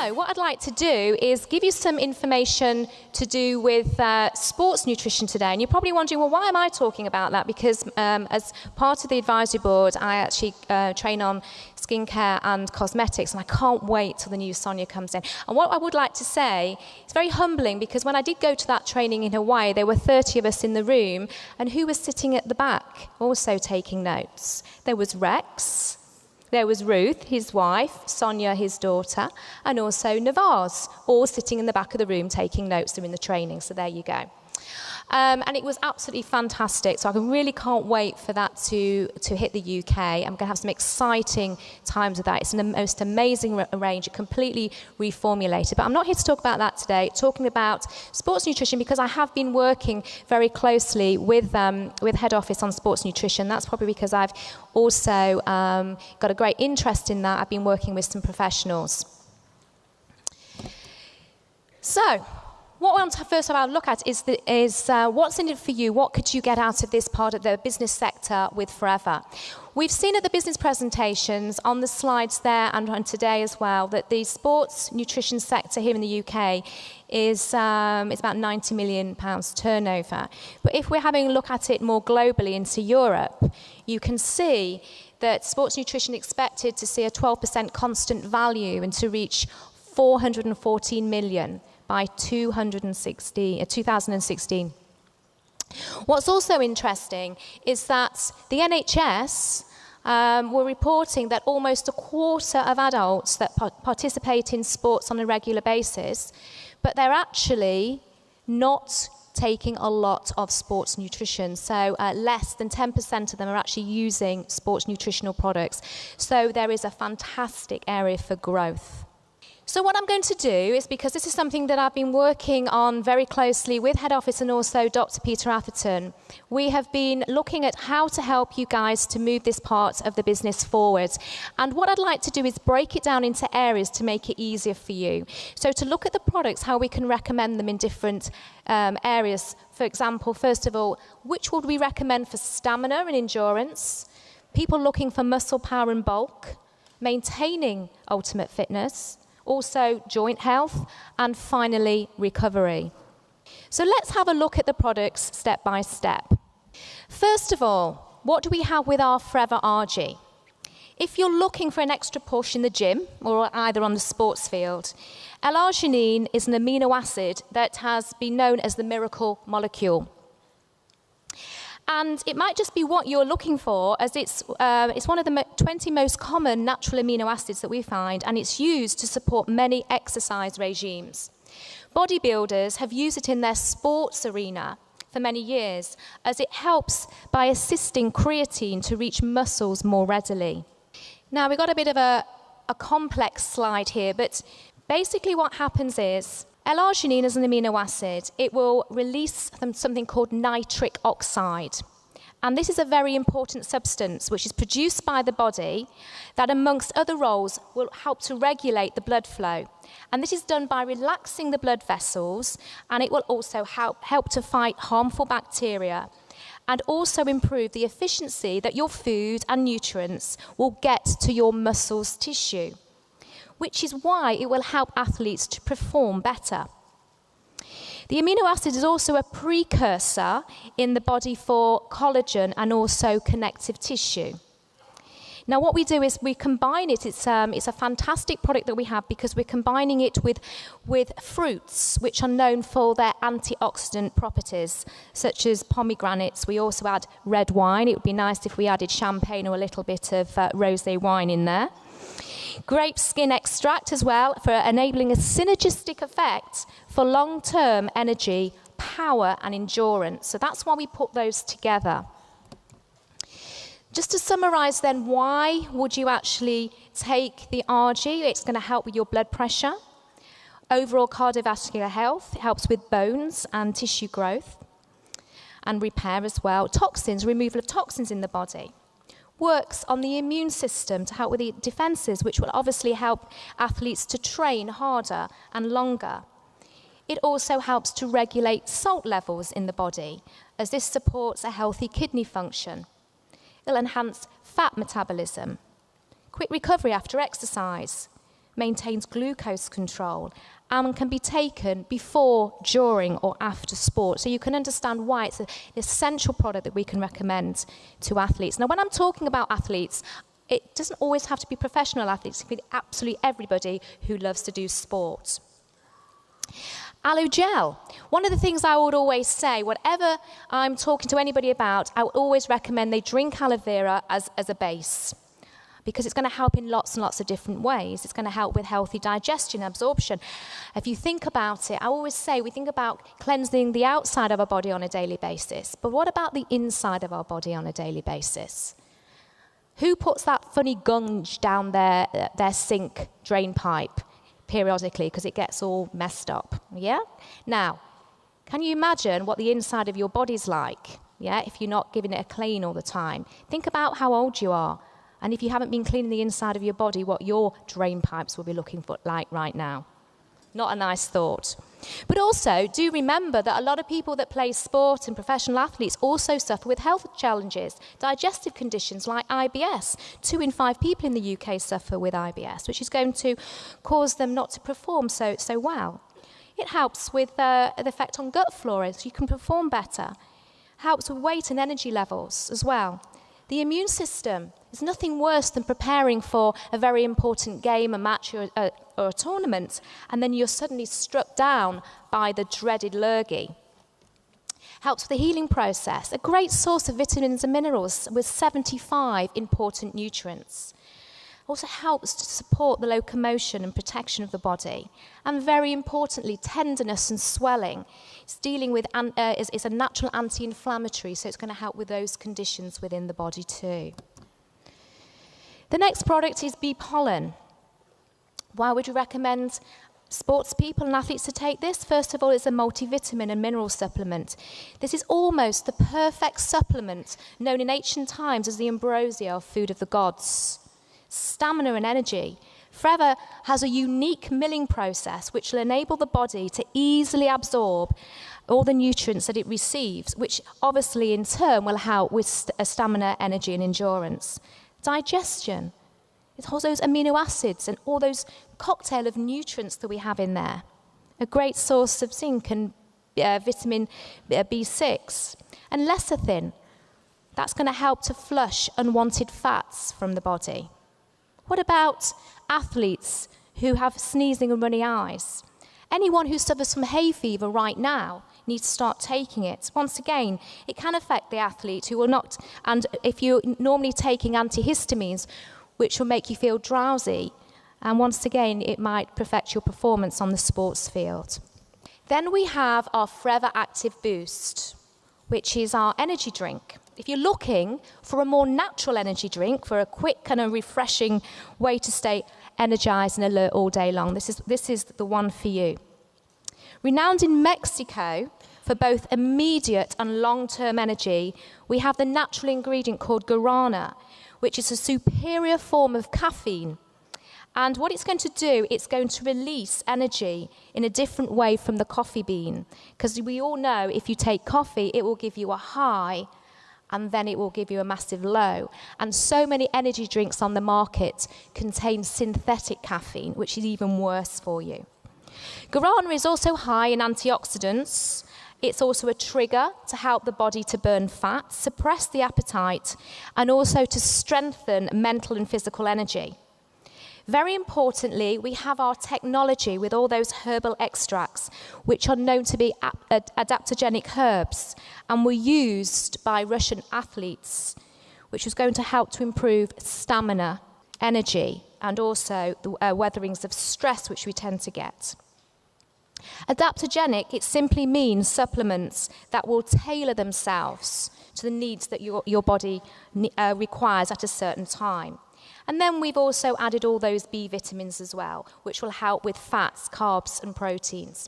So what I'd like to do is give you some information to do with sports nutrition today. And you're probably wondering, well, why am I talking about that? Because as part of the advisory board, I actually train on skincare and cosmetics, and I can't wait till the new Sonia comes in. And what I would like to say, it's very humbling, because when I did go to that training in Hawaii, there were 30 of us in the room, and who was sitting at the back also taking notes? There was Rex, there was Ruth, his wife, Sonia, his daughter, and also Navaz, all sitting in the back of the room taking notes. They're in the training, so there you go. And it was absolutely fantastic, so I really can't wait for that to hit the UK. I'm going to have some exciting times with that. It's the most amazing range, completely reformulated. But I'm not here to talk about that today, talking about sports nutrition, because I have been working very closely with head office on sports nutrition. That's probably because I've also got a great interest in that. I've been working with some professionals. So, what I want to first of all look at is what's in it for you. What could you get out of this part of the business sector with Forever? We've seen at the business presentations on the slides there and today as well that the sports nutrition sector here in the UK is it's about £90 million turnover. But if we're having a look at it more globally into Europe, you can see that sports nutrition expected to see a 12% constant value and to reach 414 million. By 2016. What's also interesting is that the NHS were reporting that almost a quarter of adults that participate in sports on a regular basis, but they're actually not taking a lot of sports nutrition. So less than 10% of them are actually using sports nutritional products. So there is a fantastic area for growth. So what I'm going to do is, because this is something that I've been working on very closely with head office and also Dr. Peter Atherton, we have been looking at how to help you guys to move this part of the business forward. And what I'd like to do is break it down into areas to make it easier for you. So to look at the products, how we can recommend them in different areas. For example, first of all, which would we recommend for stamina and endurance, people looking for muscle power and bulk, maintaining ultimate fitness, also joint health, and finally recovery. So let's have a look at the products step by step. First of all, what do we have with our Forever RG? If you're looking for an extra push in the gym or either on the sports field, L-arginine is an amino acid that has been known as the miracle molecule. And it might just be what you're looking for, as it's one of the 20 most common natural amino acids that we find, and it's used to support many exercise regimes. Bodybuilders have used it in their sports arena for many years, as it helps by assisting creatine to reach muscles more readily. Now, we've got a bit of a complex slide here, but basically what happens is, L-arginine is an amino acid. It will release something called nitric oxide. And this is a very important substance which is produced by the body that, amongst other roles, will help to regulate the blood flow. And this is done by relaxing the blood vessels, and it will also help to fight harmful bacteria and also improve the efficiency that your food and nutrients will get to your muscles tissue, which is why it will help athletes to perform better. The amino acid is also a precursor in the body for collagen and also connective tissue. Now what we do is we combine it. It's a fantastic product that we have because we're combining it with fruits which are known for their antioxidant properties, such as pomegranates. We also add red wine. It would be nice if we added champagne or a little bit of rosé wine in there. Grape skin extract as well, for enabling a synergistic effect for long-term energy, power and endurance. So that's why we put those together. Just to summarize then, why would you actually take the RG? It's going to help with your blood pressure, overall cardiovascular health. It helps with bones and tissue growth and repair as well. Toxins, removal of toxins in the body. Works on the immune system to help with the defenses, which will obviously help athletes to train harder and longer. It also helps to regulate salt levels in the body, as this supports a healthy kidney function. It'll enhance fat metabolism, quick recovery after exercise, maintains glucose control, and can be taken before, during, or after sport. So you can understand why it's an essential product that we can recommend to athletes. Now, when I'm talking about athletes, it doesn't always have to be professional athletes. It can be absolutely everybody who loves to do sport. Aloe gel. One of the things I would always say, whatever I'm talking to anybody about, I would always recommend they drink aloe vera as a base, because it's going to help in lots and lots of different ways. It's going to help with healthy digestion, absorption. If you think about it, I always say we think about cleansing the outside of our body on a daily basis, but what about the inside of our body on a daily basis? Who puts that funny gunge down their sink drain pipe periodically because it gets all messed up? Yeah? Now, can you imagine what the inside of your body's like? Yeah, if you're not giving it a clean all the time. Think about how old you are. And if you haven't been cleaning the inside of your body, what your drain pipes will be looking for like right now. Not a nice thought. But also, do remember that a lot of people that play sport and professional athletes also suffer with health challenges, digestive conditions like IBS. 2 in 5 people in the UK suffer with IBS, which is going to cause them not to perform so well. It helps with the effect on gut flora, so you can perform better. Helps with weight and energy levels as well. The immune system is nothing worse than preparing for a very important game, a match, or a tournament, and then you're suddenly struck down by the dreaded lurgy. Helps with the healing process. A great source of vitamins and minerals with 75 important nutrients. Also helps to support the locomotion and protection of the body. And very importantly, tenderness and swelling. It's dealing with, it's a natural anti-inflammatory, so it's going to help with those conditions within the body too. The next product is bee pollen. Why would you recommend sports people and athletes to take this? First of all, it's a multivitamin and mineral supplement. This is almost the perfect supplement known in ancient times as the ambrosia, or food of the gods. Stamina and energy. Forever has a unique milling process which will enable the body to easily absorb all the nutrients that it receives, which obviously in turn will help with stamina, energy and endurance. Digestion. It holds those amino acids and all those cocktail of nutrients that we have in there. A great source of zinc and vitamin B6. And lecithin. That's going to help to flush unwanted fats from the body. What about athletes who have sneezing and runny eyes? Anyone who suffers from hay fever right now needs to start taking it. Once again, it can affect the athlete who will not, and if you're normally taking antihistamines, which will make you feel drowsy, and once again, it might affect your performance on the sports field. Then we have our Forever Active Boost, which is our energy drink. If you're looking for a more natural energy drink, for a quick and a refreshing way to stay energized and alert all day long, this is the one for you. Renowned in Mexico for both immediate and long-term energy, we have the natural ingredient called guarana, which is a superior form of caffeine. And what it's going to do, it's going to release energy in a different way from the coffee bean. Because we all know if you take coffee, it will give you a high, and then it will give you a massive low. And so many energy drinks on the market contain synthetic caffeine, which is even worse for you. Guarana is also high in antioxidants. It's also a trigger to help the body to burn fat, suppress the appetite, and also to strengthen mental and physical energy. Very importantly, we have our technology with all those herbal extracts, which are known to be adaptogenic herbs, and were used by Russian athletes, which was going to help to improve stamina, energy, and also the weatherings of stress, which we tend to get. Adaptogenic, it simply means supplements that will tailor themselves to the needs that your body requires at a certain time. And then we've also added all those B vitamins as well, which will help with fats, carbs, and proteins.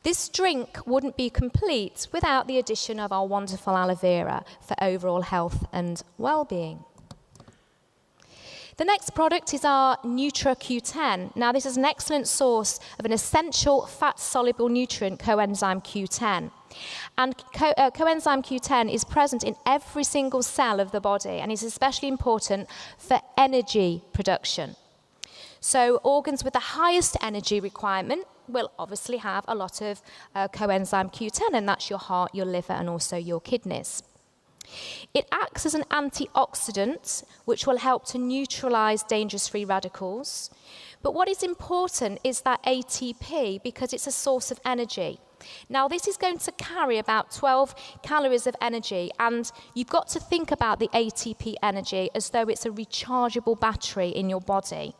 This drink wouldn't be complete without the addition of our wonderful aloe vera for overall health and well-being. The next product is our Nutra Q10. Now, this is an excellent source of an essential fat-soluble nutrient, coenzyme Q10. And coenzyme Q10 is present in every single cell of the body and is especially important for energy production. So organs with the highest energy requirement will obviously have a lot of coenzyme Q10, and that's your heart, your liver, and also your kidneys. It acts as an antioxidant, which will help to neutralize dangerous free radicals. But what is important is that ATP, because it's a source of energy. Now, this is going to carry about 12 calories of energy, and you've got to think about the ATP energy as though it's a rechargeable battery in your body.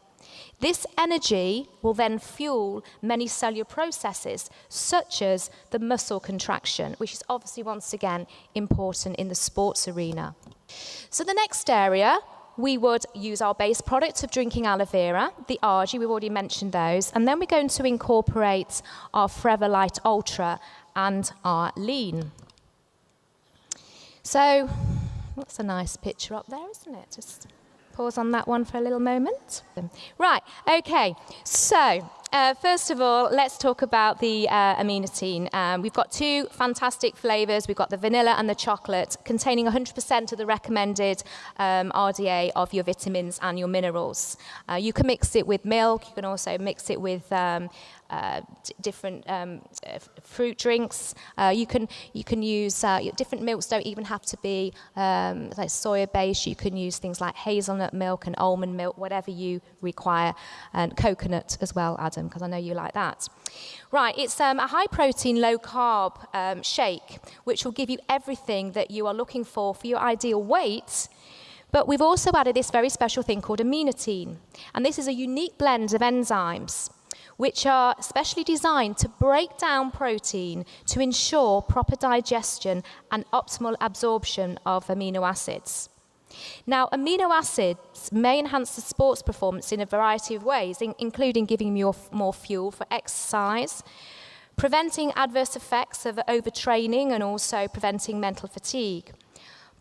This energy will then fuel many cellular processes, such as the muscle contraction, which is obviously, once again, important in the sports arena. So the next area, we would use our base product of drinking aloe vera, the Argy, we've already mentioned those, and then we're going to incorporate our Forever Light Ultra and our Lean. So that's a nice picture up there, isn't it? Just pause on that one for a little moment. Right, okay, so first of all, let's talk about the amenitine. We've got two fantastic flavours. We've got the vanilla and the chocolate, containing 100% of the recommended RDA of your vitamins and your minerals. You can mix it with milk. You can also mix it with different fruit drinks. You can use different milks. Don't even have to be like soya based. You can use things like hazelnut milk and almond milk, whatever you require, and coconut as well, Adam, because I know you like that. Right, it's a high protein, low carb shake, which will give you everything that you are looking for your ideal weight. But we've also added this very special thing called amenitine, and this is a unique blend of enzymes which are specially designed to break down protein to ensure proper digestion and optimal absorption of amino acids. Now, amino acids may enhance the sports performance in a variety of ways, including giving you more fuel for exercise, preventing adverse effects of overtraining, and also preventing mental fatigue.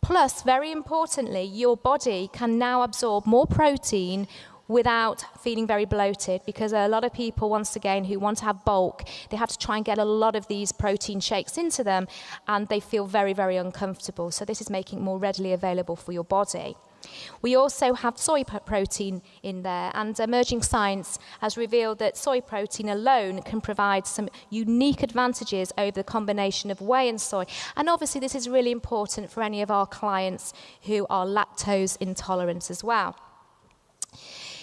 Plus, very importantly, your body can now absorb more protein without feeling very bloated, because a lot of people, once again, who want to have bulk, they have to try and get a lot of these protein shakes into them, and they feel very, very uncomfortable. So this is making it more readily available for your body. We also have soy protein in there, and emerging science has revealed that soy protein alone can provide some unique advantages over the combination of whey and soy. And obviously this is really important for any of our clients who are lactose intolerant as well.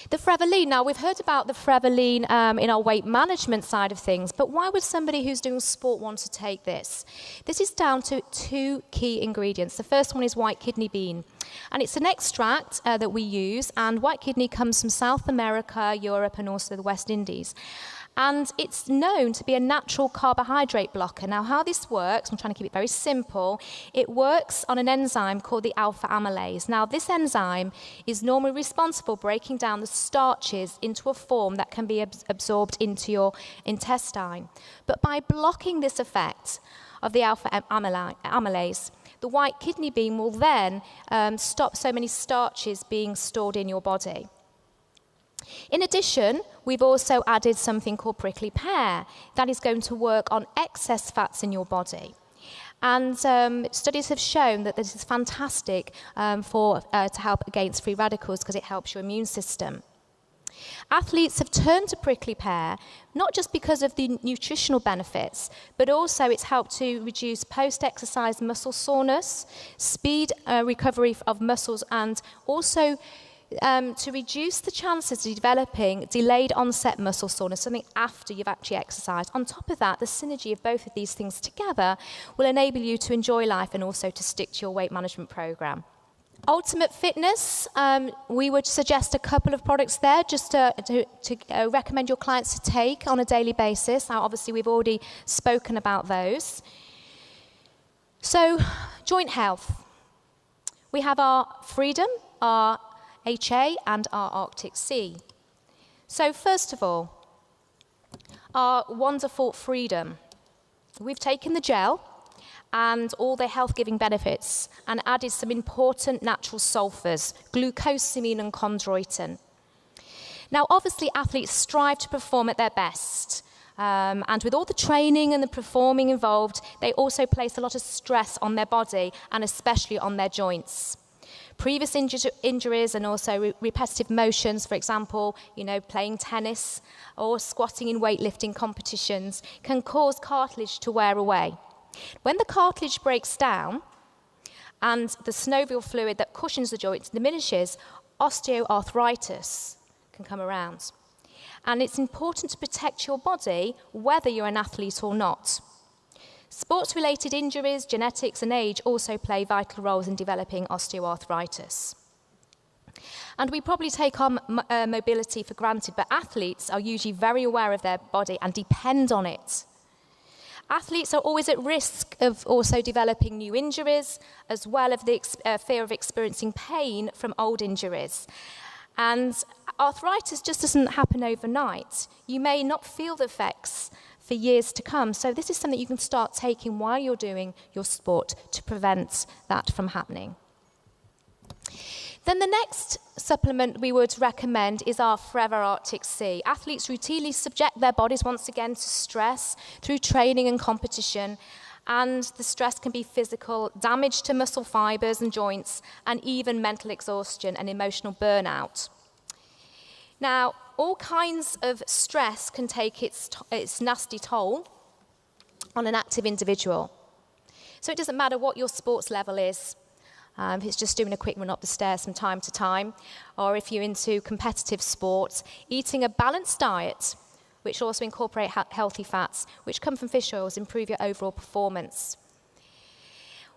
The Forever Lean. Now, we've heard about the Forever Lean in our weight management side of things, but why would somebody who's doing sport want to take this? This is down to two key ingredients. The first one is white kidney bean, and it's an extract that we use, and white kidney comes from South America, Europe, and also the West Indies. And it's known to be a natural carbohydrate blocker. Now, how this works, I'm trying to keep it very simple, it works on an enzyme called the alpha amylase. Now, this enzyme is normally responsible for breaking down the starches into a form that can be absorbed into your intestine. But by blocking this effect of the alpha amylase, the white kidney bean will then stop so many starches being stored in your body. In addition, we've also added something called prickly pear that is going to work on excess fats in your body. And studies have shown that this is fantastic to help against free radicals, because it helps your immune system. Athletes have turned to prickly pear not just because of the nutritional benefits, but also it's helped to reduce post-exercise muscle soreness, speed recovery of muscles, and also to reduce the chances of developing delayed onset muscle soreness, something after you've actually exercised. On top of that, the synergy of both of these things together will enable you to enjoy life and also to stick to your weight management program. Ultimate Fitness, we would suggest a couple of products there just to recommend your clients to take on a daily basis. Now, obviously, we've already spoken about those. So, joint health. We have our Freedom, our HA, and our Arctic Sea. So first of all, our wonderful Freedom. We've taken the gel and all the health-giving benefits and added some important natural sulfurs, glucosamine and chondroitin. Now, obviously, athletes strive to perform at their best. And with all the training and the performing involved, they also place a lot of stress on their body and especially on their joints. Previous injuries and also repetitive motions, for example, playing tennis or squatting in weightlifting competitions, can cause cartilage to wear away. When the cartilage breaks down and the synovial fluid that cushions the joints diminishes, osteoarthritis can come around. And it's important to protect your body whether you're an athlete or not. Sports-related injuries, genetics and age also play vital roles in developing osteoarthritis. And we probably take our mobility for granted, but athletes are usually very aware of their body and depend on it. Athletes are always at risk of also developing new injuries, as well as the fear of experiencing pain from old injuries. And arthritis just doesn't happen overnight. You may not feel the effects for years to come. So this is something you can start taking while you're doing your sport to prevent that from happening. Then the next supplement we would recommend is our Forever Arctic Sea. Athletes routinely subject their bodies once again to stress through training and competition, and the stress can be physical, damage to muscle fibers and joints, and even mental exhaustion and emotional burnout. Now, all kinds of stress can take its nasty toll on an active individual. So it doesn't matter what your sports level is. If it's just doing a quick run up the stairs from time to time, or if you're into competitive sports, eating a balanced diet, which also incorporate healthy fats, which come from fish oils, improve your overall performance.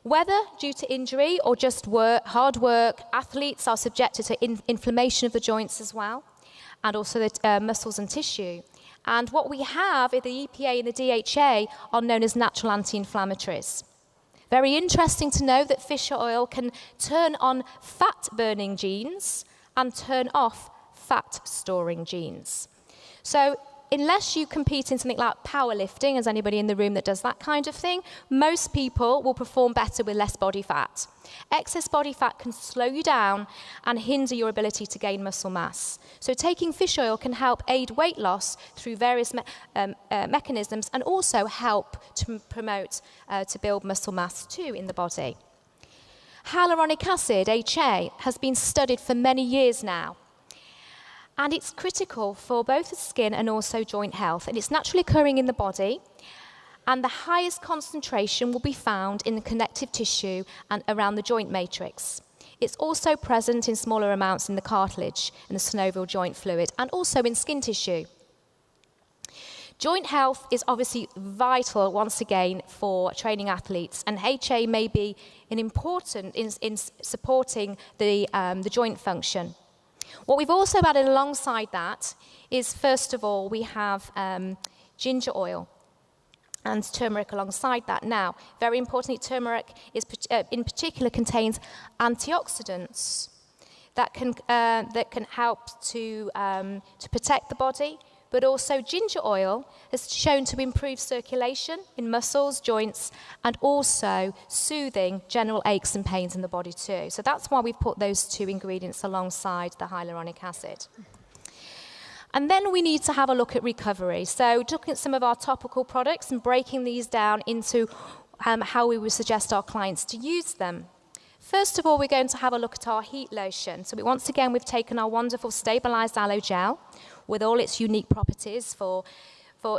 Whether due to injury or just hard work, athletes are subjected to inflammation of the joints as well, and also the muscles and tissue. And what we have, the EPA and the DHA, are known as natural anti-inflammatories. Very interesting to know that fish oil can turn on fat-burning genes and turn off fat-storing genes. So unless you compete in something like powerlifting, as anybody in the room that does that kind of thing, most people will perform better with less body fat. Excess body fat can slow you down and hinder your ability to gain muscle mass. So taking fish oil can help aid weight loss through various mechanisms, and also help to promote, to build muscle mass too in the body. Hyaluronic acid, HA, has been studied for many years now. And it's critical for both the skin and also joint health. And it's naturally occurring in the body. And the highest concentration will be found in the connective tissue and around the joint matrix. It's also present in smaller amounts in the cartilage and the synovial joint fluid, and also in skin tissue. Joint health is obviously vital, once again, for training athletes. And HA may be important in supporting the joint function. What we've also added alongside that is, first of all, we have ginger oil and turmeric alongside that. Now, very importantly, turmeric in particular contains antioxidants that can help to protect the body, but also ginger oil has shown to improve circulation in muscles, joints, and also soothing general aches and pains in the body too. So that's why we've put those two ingredients alongside the hyaluronic acid. And then we need to have a look at recovery. So looking at some of our topical products and breaking these down into how we would suggest our clients to use them. First of all, we're going to have a look at our heat lotion. So once again, we've taken our wonderful stabilized aloe gel with all its unique properties for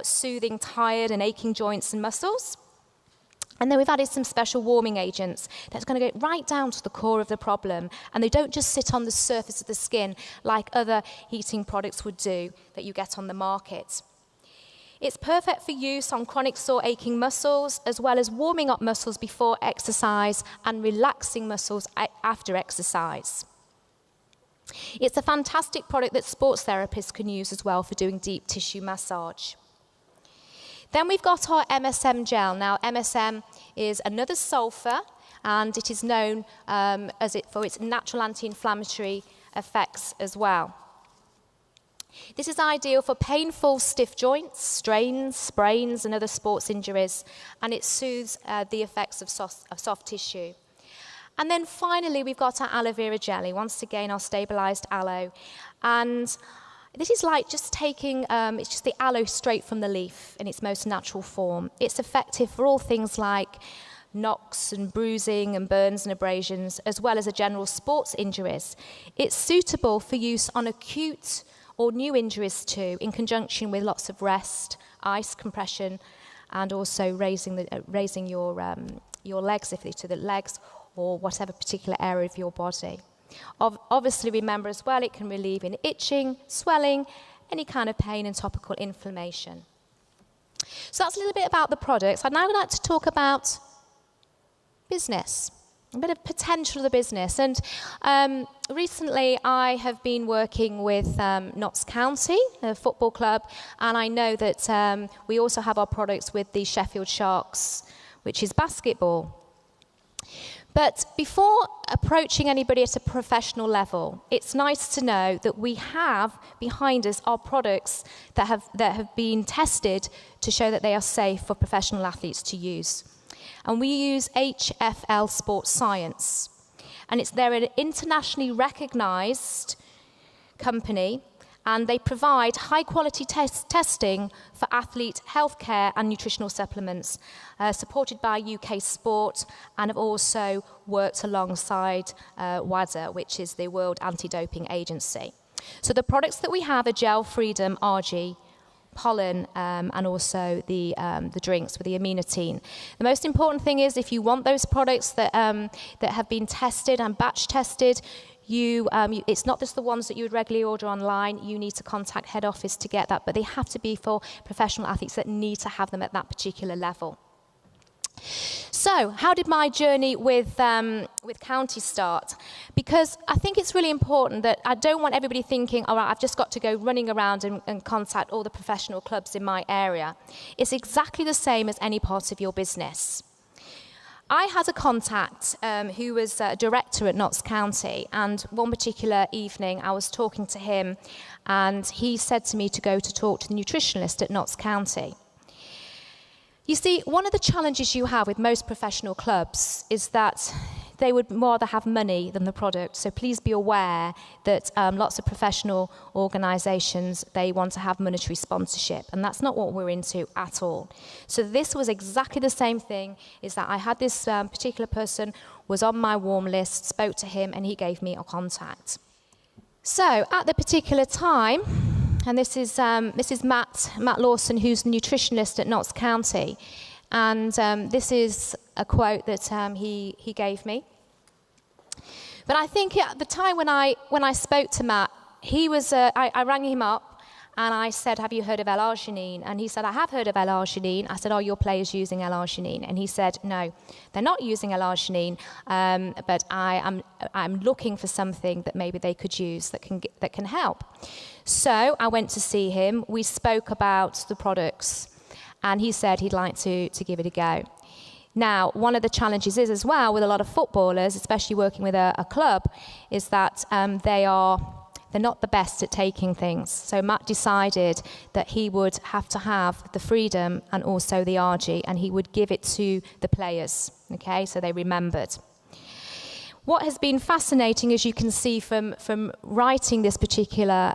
soothing tired and aching joints and muscles. And then we've added some special warming agents that's going to go right down to the core of the problem. And they don't just sit on the surface of the skin like other heating products would do that you get on the market. It's perfect for use on chronic sore aching muscles, as well as warming up muscles before exercise and relaxing muscles after exercise. It's a fantastic product that sports therapists can use as well for doing deep tissue massage. Then we've got our MSM gel. Now, MSM is another sulfur, and it is known for its natural anti-inflammatory effects as well. This is ideal for painful, stiff joints, strains, sprains, and other sports injuries, and it soothes the effects of soft tissue. And then finally, we've got our aloe vera jelly, once again, our stabilized aloe. And this is like just taking, it's just the aloe straight from the leaf in its most natural form. It's effective for all things like knocks and bruising and burns and abrasions, as well as a general sports injuries. It's suitable for use on acute or new injuries too, in conjunction with lots of rest, ice compression, and also raising your legs, if to the legs or whatever particular area of your body. Obviously, remember as well, it can relieve in itching, swelling, any kind of pain and topical inflammation. So that's a little bit about the products. I'd now like to talk about business, a bit of potential of the business. And recently I have been working with Notts County, a football club, and I know that we also have our products with the Sheffield Sharks, which is basketball. But before approaching anybody at a professional level, it's nice to know that we have behind us our products that have been tested to show that they are safe for professional athletes to use. And we use HFL Sports Science. And they're an internationally recognized company, and they provide high-quality testing for athlete healthcare and nutritional supplements, supported by UK Sport, and have also worked alongside WADA, which is the World Anti-Doping Agency. So the products that we have are Gel Freedom, RG, pollen, and also the drinks with the aminotine. The most important thing is, if you want those products that have been tested and batch tested, it's not just the ones that you would regularly order online. You need to contact head office to get that, but they have to be for professional athletes that need to have them at that particular level. So, how did my journey with County start? Because I think it's really important that I don't want everybody thinking, all right, I've just got to go running around and contact all the professional clubs in my area. It's exactly the same as any part of your business. I had a contact who was a director at Notts County, and one particular evening I was talking to him, and he said to me to go to talk to the nutritionist at Notts County. You see, one of the challenges you have with most professional clubs is that they would rather have money than the product. So please be aware that lots of professional organisations, they want to have monetary sponsorship, and that's not what we're into at all. So this was exactly the same thing, is that I had this particular person was on my warm list, spoke to him, and he gave me a contact. So at the particular time, and this is Matt Lawson, who's the nutritionist at Notts County, and this is a quote that he gave me. But I think at the time when I spoke to Matt, he was I rang him up and I said, "Have you heard of L-arginine?" And he said, "I have heard of L-arginine." I said, "Are your players using L-arginine?" And he said, "No, they're not using L-arginine, but I'm looking for something that maybe they could use that can help." So I went to see him. We spoke about the products, and he said he'd like to give it a go. Now, one of the challenges is as well with a lot of footballers, especially working with a club, is that they're not the best at taking things. So Matt decided that he would have to have the Freedom and also the RG, and he would give it to the players, okay, so they remembered. What has been fascinating, as you can see from writing this particular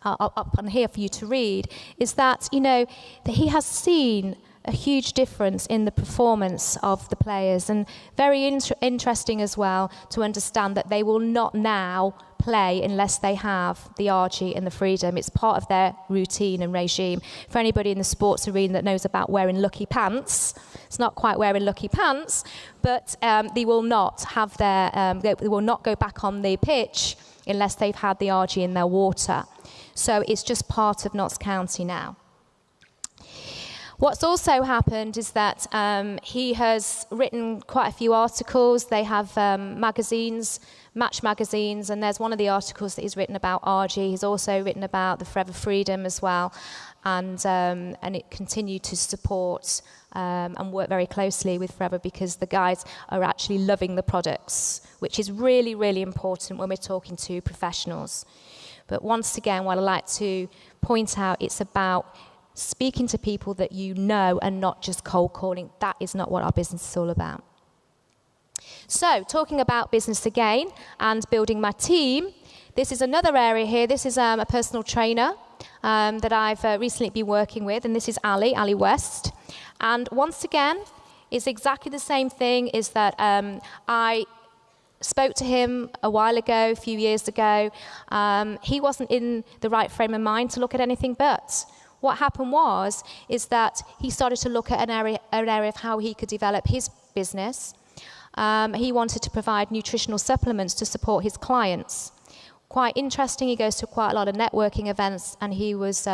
up on here for you to read, is that, that he has seen a huge difference in the performance of the players, and very interesting as well to understand that they will not now play unless they have the RG and the Freedom. It's part of their routine and regime. For anybody in the sports arena that knows about wearing lucky pants, it's not quite wearing lucky pants, but they will not have they will not go back on the pitch unless they've had the RG in their water. So it's just part of Notts County now. What's also happened is that he has written quite a few articles. They have magazines, match magazines, and there's one of the articles that he's written about RG. He's also written about the Forever Freedom as well, and it continued to support and work very closely with Forever, because the guys are actually loving the products, which is really, really important when we're talking to professionals. But once again, what I like to point out, it's about speaking to people that you know and not just cold calling. That is not what our business is all about. So, talking about business again and building my team, this is another area here. This is a personal trainer that I've recently been working with, and this is Ali West. And once again, It's exactly the same thing, is that I spoke to him a while ago, a few years ago. He wasn't in the right frame of mind to look at anything, but what happened is that he started to look at an area of how he could develop his business. He wanted to provide nutritional supplements to support his clients. Quite interesting, he goes to quite a lot of networking events, and he was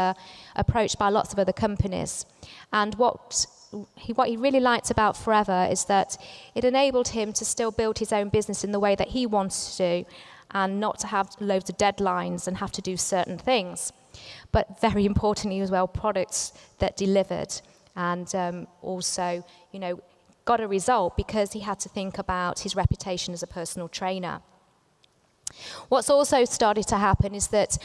approached by lots of other companies. And what he really liked about Forever is that it enabled him to still build his own business in the way that he wanted to, and not to have loads of deadlines and have to do certain things. But very importantly as well, products that delivered, and also, you know, got a result because he had to think about his reputation as a personal trainer. What's also started to happen is that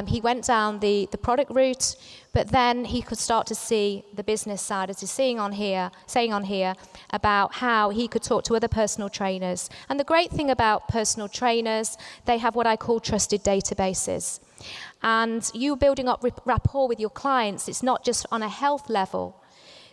he went down the product route, but then he could start to see the business side, as he's saying on here, about how he could talk to other personal trainers. And the great thing about personal trainers, they have what I call trusted databases. And you building up rapport with your clients, it's not just on a health level,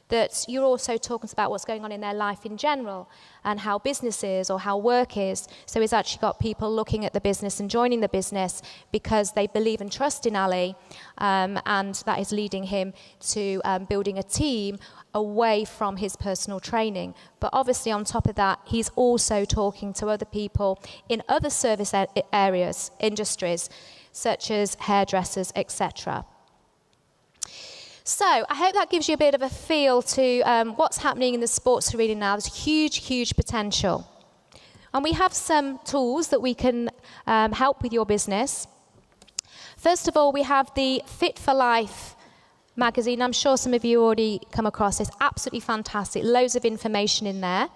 that you're also talking about what's going on in their life in general and how business is or how work is. So he's actually got people looking at the business and joining the business because they believe and trust in Ali, and that is leading him to building a team away from his personal training. But obviously on top of that, he's also talking to other people in other service areas, industries, such as hairdressers, etc. So I hope that gives you a bit of a feel to what's happening in the sports arena now. There's huge, huge potential. And we have some tools that we can help with your business. First of all, we have the Fit for Life magazine. I'm sure some of you already come across this. Absolutely fantastic. Loads of information in there.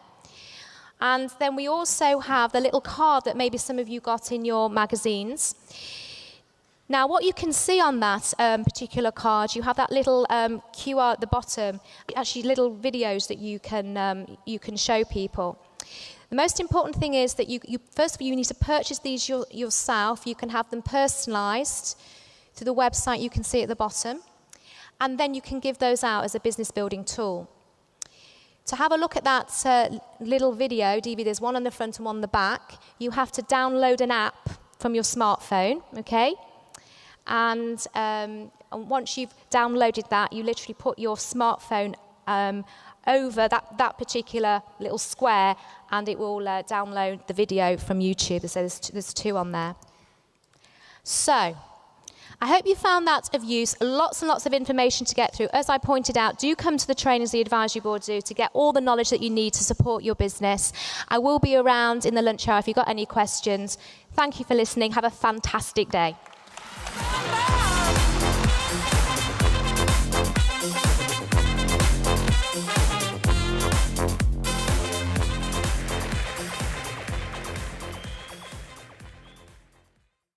And then we also have the little card that maybe some of you got in your magazines. Now, what you can see on that particular card, you have that little QR at the bottom, actually little videos that you can show people. The most important thing is that you first of all, you need to purchase these yourself. You can have them personalized to the website you can see at the bottom, and then you can give those out as a business building tool. To have a look at that little video, DVD, there's one on the front and one on the back. You have to download an app from your smartphone, okay? And once you've downloaded that, you literally put your smartphone over that particular little square, and it will download the video from YouTube. So there's two on there. So I hope you found that of use. Lots and lots of information to get through. As I pointed out, do come to the trainings the advisory board do to get all the knowledge that you need to support your business. I will be around in the lunch hour if you've got any questions. Thank you for listening. Have a fantastic day.